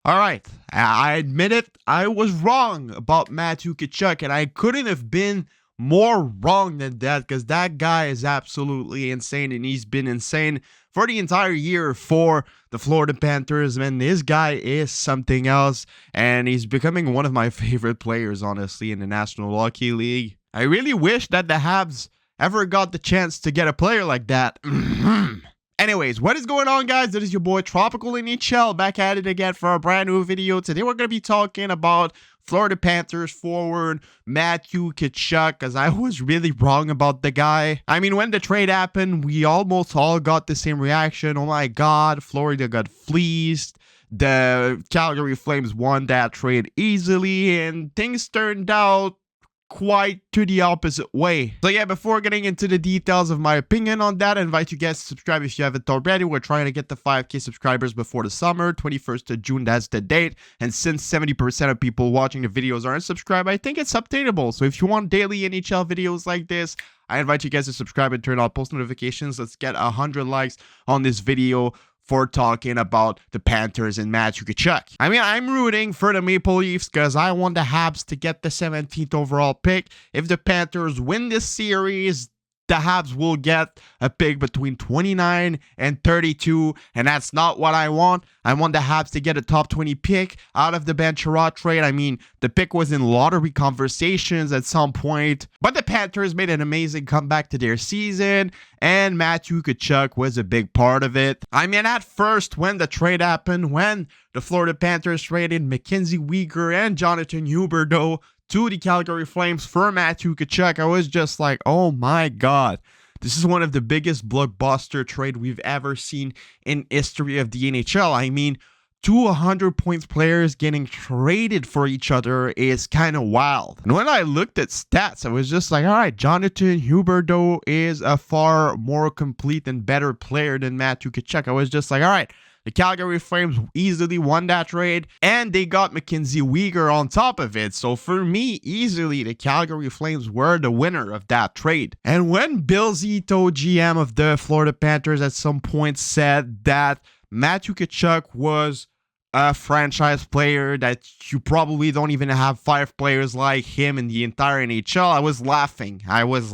All right, I admit it. I was wrong about Matthew Tkachuk, and I couldn't have been more wrong than that because that guy is absolutely insane, and he's been insane for the entire year for the Florida Panthers. Man, this guy is something else, and he's becoming one of my favorite players, honestly, in the National Hockey League. I really wish that the Habs ever got the chance to get a player like that. Anyways, what is going on, guys? This is your boy Tropical NHL back at it again for a brand new video. Today we're going to be talking about Florida Panthers forward Matthew Tkachuk, because I was really wrong about the guy. I mean, when the trade happened, we almost all got the same reaction. Oh my god, Florida got fleeced. The Calgary Flames won that trade easily, and things turned out quite to the opposite way. So yeah, before getting into the details of my opinion on that, I invite you guys to subscribe if you haven't already. We're trying to get the 5K subscribers before the summer, 21st of June, that's the date. And since 70% of people watching the videos aren't subscribed, I think it's obtainable. So if you want daily NHL videos like this, I invite you guys to subscribe and turn on post notifications. Let's get 100 likes on this video for talking about the Panthers and Matthew Tkachuk. I mean, I'm rooting for the Maple Leafs because I want the Habs to get the 17th overall pick. If the Panthers win this series, the Habs will get a pick between 29 and 32, and that's not what I want. I want the Habs to get a top 20 pick out of the Ben Chirot trade. I mean, the pick was in lottery conversations at some point, but the Panthers made an amazing comeback to their season, and Matthew Tkachuk was a big part of it. I mean, at first, when the trade happened, when the Florida Panthers traded Mackenzie Weegar and Jonathan Huberdeau to the Calgary Flames for Matthew Tkachuk, I was just like, oh my god, this is one of the biggest blockbuster trade we've ever seen in history of the NHL. I mean, 200 points players getting traded for each other is kind of wild. And when I looked at stats, I was just like, all right, Jonathan Huberdeau is a far more complete and better player than Matthew Tkachuk. I was just like, all right, the Calgary Flames easily won that trade, and they got Mackenzie Weegar on top of it. So for me, easily, the Calgary Flames were the winner of that trade. And when Bill Zito, GM of the Florida Panthers, at some point said that Matthew Tkachuk was a franchise player, that you probably don't even have 5 players like him in the entire NHL, I was laughing. I was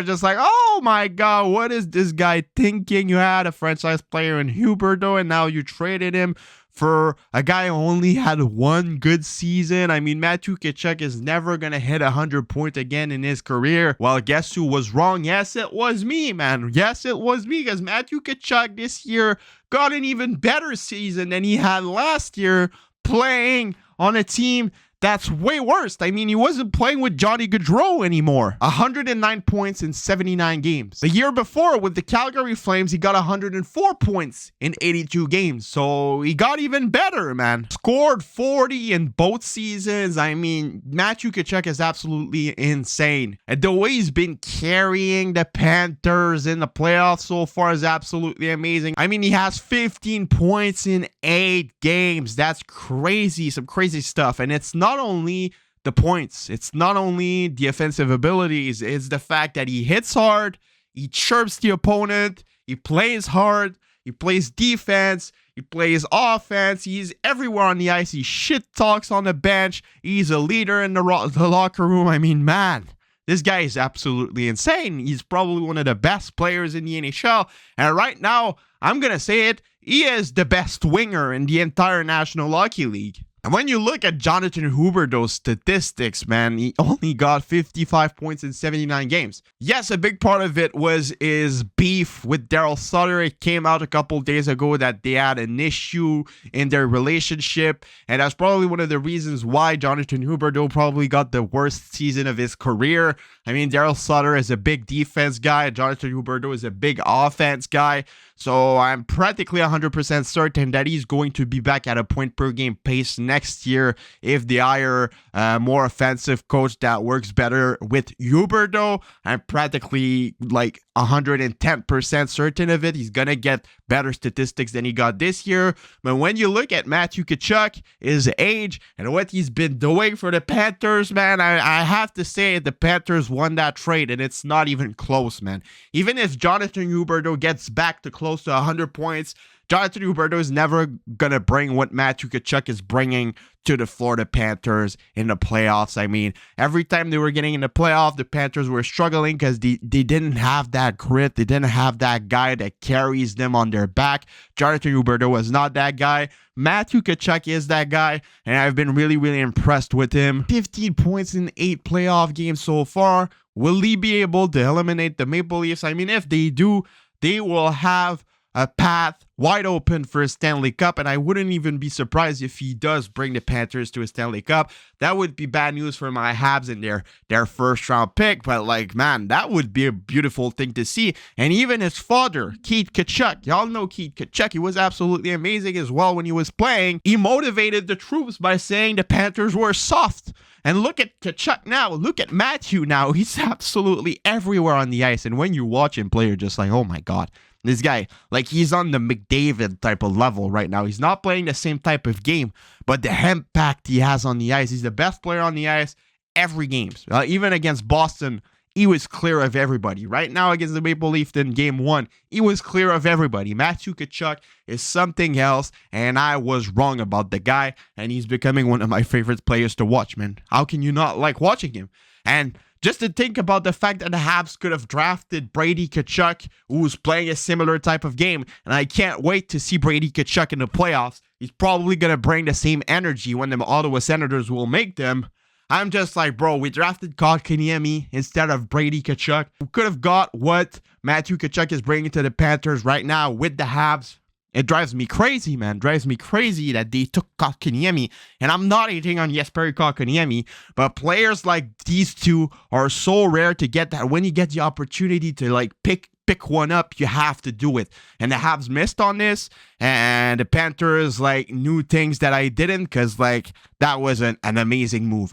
just like, oh my god, what is this guy thinking? You had a franchise player in Huberdeau, and now you traded him for a guy who only had one good season. I mean, Matthew Tkachuk is never going to hit 100 points again in his career. Well, guess who was wrong? Yes, it was me, man. Yes, it was me, because Matthew Tkachuk this year got an even better season than he had last year, playing on a team that's way worse. I mean, he wasn't playing with Johnny Gaudreau anymore. 109 points in 79 games. The year before, with the Calgary Flames, he got 104 points in 82 games. So he got even better, man. Scored 40 in both seasons. I mean, Matthew Tkachuk is absolutely insane. And the way he's been carrying the Panthers in the playoffs so far is absolutely amazing. I mean, he has 15 points in 8 games. That's crazy. Some crazy stuff. And it's not only the points, it's not only the offensive abilities, it's the fact that he hits hard, he chirps the opponent, he plays hard, he plays defense, he plays offense, he's everywhere on the ice, he shit talks on the bench, he's a leader in the locker room. I mean, man, this guy is absolutely insane. He's probably one of the best players in the NHL, and right now, I'm gonna say it, he is the best winger in the entire National Hockey League. And when you look at Jonathan Huberdeau's statistics, man, he only got 55 points in 79 games. Yes, a big part of it was his beef with Daryl Sutter. It came out a couple days ago that they had an issue in their relationship, and that's probably one of the reasons why Jonathan Huberdeau probably got the worst season of his career. I mean, Daryl Sutter is a big defense guy. Jonathan Huberdeau is a big offense guy. So I'm practically 100% certain that he's going to be back at a point per game pace next year if they hire a more offensive coach that works better with Huberdeau. I'm practically like 110% certain of it. He's going to get better statistics than he got this year. But when you look at Matthew Tkachuk, his age, and what he's been doing for the Panthers, man, I have to say the Panthers won that trade, and it's not even close, man. Even if Jonathan Huberdeau gets back to close to 100 points, Jonathan Huberdeau is never going to bring what Matthew Tkachuk is bringing to the Florida Panthers in the playoffs. I mean, every time they were getting in the playoff, the Panthers were struggling because they didn't have that grit. They didn't have that guy that carries them on their back. Jonathan Huberdeau was not that guy. Matthew Tkachuk is that guy, and I've been really, really impressed with him. 15 points in 8 playoff games so far. Will he be able to eliminate the Maple Leafs? I mean, if they do, they will have a path wide open for a Stanley Cup, and I wouldn't even be surprised if he does bring the Panthers to a Stanley Cup. That would be bad news for my Habs and their first round pick, but like, man, that would be a beautiful thing to see. And even his father, Keith Tkachuk, y'all know Keith Tkachuk, he was absolutely amazing as well when he was playing. He motivated the troops by saying the Panthers were soft. And look at Tkachuk now. Look at Matthew now. He's absolutely everywhere on the ice. And when you watch him play, you're just like, oh my God. This guy, like, he's on the McDavid type of level right now. He's not playing the same type of game, but the impact he has on the ice, he's the best player on the ice every game. Even against Boston, he was clear of everybody. Right now against the Maple Leafs in game 1, he was clear of everybody. Matthew Tkachuk is something else, and I was wrong about the guy, and he's becoming one of my favorite players to watch, man. How can you not like watching him? And just to think about the fact that the Habs could have drafted Brady Tkachuk, who's playing a similar type of game, and I can't wait to see Brady Tkachuk in the playoffs. He's probably going to bring the same energy when the Ottawa Senators will make them. I'm just like, bro, we drafted Kotkaniemi instead of Brady Tkachuk. We could have got what Matthew Tkachuk is bringing to the Panthers right now with the Habs. It drives me crazy, man. Drives me crazy that they took Kotkaniemi. And I'm not hating on Jesperi Kotkaniemi, but players like these two are so rare to get that when you get the opportunity to like pick one up, you have to do it. And the Habs missed on this, and the Panthers like knew things that I didn't, because like that was an amazing move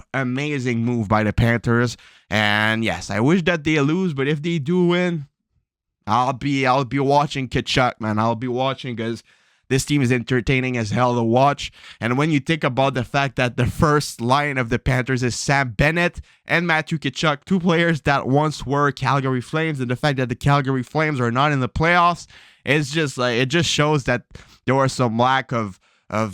by the Panthers. And yes, I wish that they lose, but if they do win, I'll be watching Tkachuk, man. I'll be watching, because this team is entertaining as hell to watch. And when you think about the fact that the first line of the Panthers is Sam Bennett and Matthew Tkachuk, two players that once were Calgary Flames, and the fact that the Calgary Flames are not in the playoffs, it's just like, it just shows that there was some lack of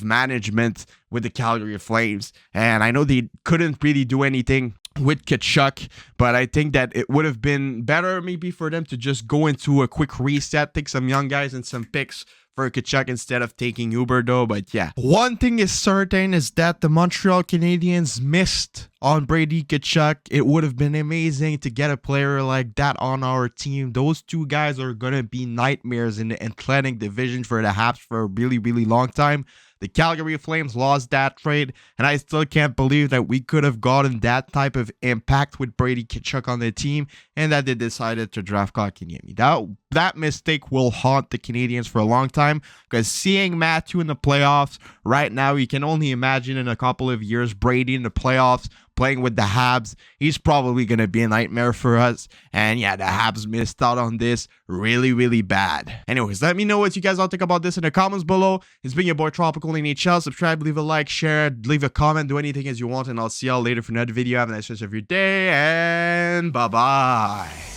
management with the Calgary Flames. And I know they couldn't really do anything with Tkachuk, but I think that it would have been better maybe for them to just go into a quick reset, take some young guys and some picks for Tkachuk instead of taking Huberdeau. But yeah, one thing is certain is that the Montreal Canadiens missed on Brady Tkachuk. It would have been amazing to get a player like that on our team. Those two guys are going to be nightmares in the Atlantic Division for the Habs for a really, really long time. The Calgary Flames lost that trade, and I still can't believe that we could have gotten that type of impact with Brady Tkachuk on the team, and that they decided to draft Kotkaniemi. That mistake will haunt the Canadiens for a long time, because seeing Matthew in the playoffs right now, you can only imagine in a couple of years Brady in the playoffs playing with the Habs. He's probably going to be a nightmare for us. And yeah, the Habs missed out on this really, really bad. Anyways, let me know what you guys all think about this in the comments below. It's been your boy Tropical NHL. Subscribe, leave a like, share, leave a comment, do anything as you want, and I'll see y'all later for another video. Have a nice rest of your day, and bye-bye.